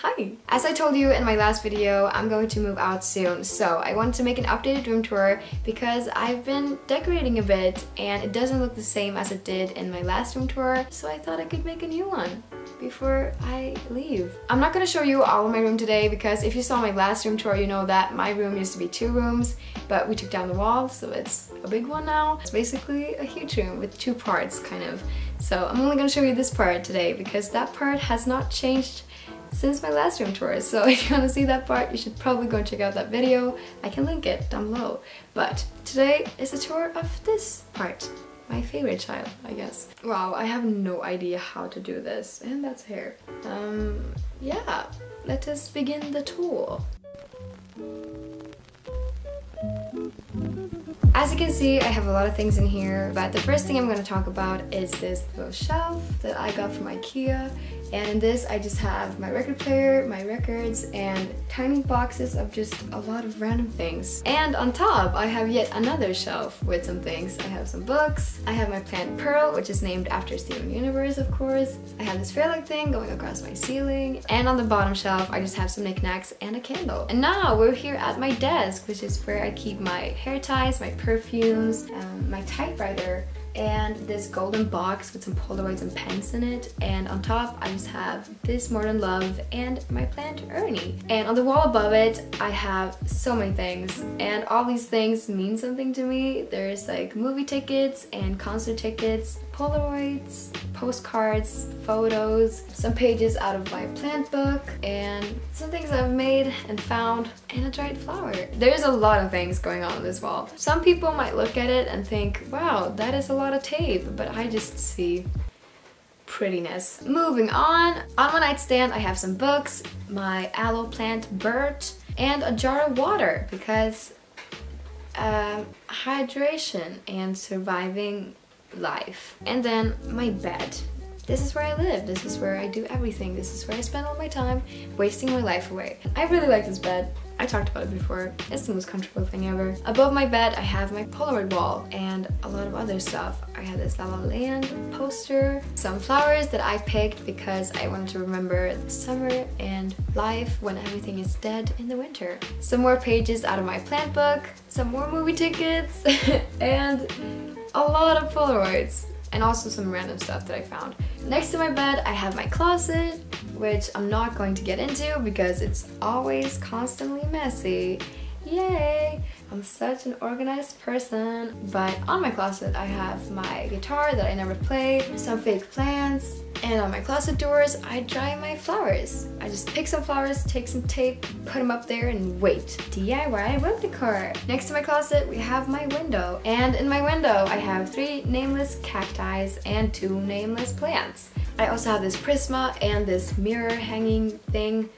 Hi! As I told you in my last video, I'm going to move out soon, so I wanted to make an updated room tour because I've been decorating a bit and it doesn't look the same as it did in my last room tour, so I thought I could make a new one before I leave. I'm not gonna show you all of my room today because if you saw my last room tour, you know that my room used to be 2 rooms, but we took down the wall, so it's a big one now. It's basically a huge room with 2 parts, kind of. So I'm only gonna show you this part today because that part has not changed since my last room tour. So if you want to see that part, you should probably go and check out that video. I can link it down below. But today is a tour of this part. My favorite child, I guess. Wow, I have no idea how to do this. And that's hair. Yeah, let us begin the tour. As you can see, I have a lot of things in here, but the first thing I'm going to talk about is this little shelf that I got from IKEA. And in this, I just have my record player, my records, and tiny boxes of just a lot of random things. And on top, I have yet another shelf with some things. I have some books, I have my plant Pearl, which is named after Steven Universe, of course. I have this fairlight thing going across my ceiling. And on the bottom shelf, I just have some knickknacks and a candle. And now we're here at my desk, which is where I keep my hair ties, my perfumes, my typewriter, and this golden box with some Polaroids and pens in it. And on top I just have this More Than Love and my plant Ernie. And on the wall above it I have so many things, and all these things mean something to me. There's like movie tickets and concert tickets, Polaroids, postcards, photos, some pages out of my plant book, and some things I've made and found, and a dried flower. There's a lot of things going on this wall. Some people might look at it and think, wow, that is a lot of tape, but I just see prettiness. Moving on my nightstand I have some books, my aloe plant Bert, and a jar of water because hydration and surviving life. And then my bed. This is where I live, this is where I do everything, this is where I spend all my time wasting my life away. I really like this bed. I talked about it before. It's the most comfortable thing ever. Above my bed I have my Polaroid wall and a lot of other stuff. I have this La La Land poster, some flowers that I picked because I wanted to remember the summer and life when everything is dead in the winter. Some more pages out of my plant book, some more movie tickets, and a lot of Polaroids. And also some random stuff that I found. Next to my bed I have my closet, which I'm not going to get into because it's always constantly messy. Yay! I'm such an organized person. But on my closet I have my guitar that I never play, some fake plants, and on my closet doors I dry my flowers. I just pick some flowers, take some tape, put them up there and wait. DIY room decor. Next to my closet we have my window, and in my window I have 3 nameless cacti and 2 nameless plants. I also have this prisma and this mirror hanging thing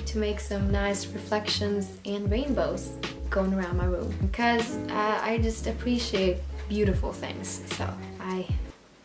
to make some nice reflections and rainbows going around my room because I just appreciate beautiful things, so I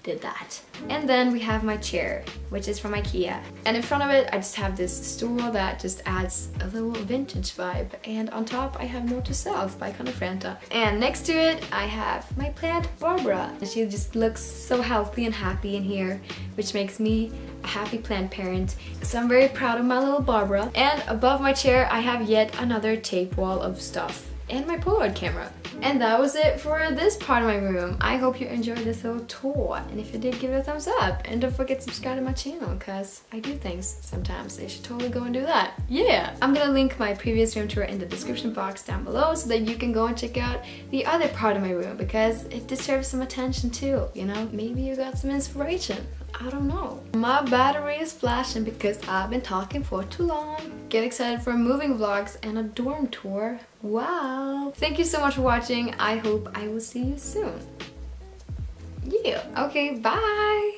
did that. And then we have my chair, which is from IKEA, and in front of it I just have this stool that just adds a little vintage vibe, and on top I have Note to Self by Franta. And next to it I have my plant Barbara. She just looks so healthy and happy in here, which makes me a happy plant parent. So I'm very proud of my little Barbara. And above my chair I have yet another tape wall of stuff and my Polaroid camera. And that was it for this part of my room. I hope you enjoyed this little tour, and if you did, give it a thumbs up, and don't forget to subscribe to my channel because I do things sometimes, so you should totally go and do that. Yeah! I'm gonna link my previous room tour in the description box down below so that you can go and check out the other part of my room because it deserves some attention too, you know? Maybe you got some inspiration. I don't know. My battery is flashing because I've been talking for too long. Get excited for moving vlogs and a dorm tour. Wow! Thank you so much for watching. I hope I will see you soon. Yeah. Okay, bye!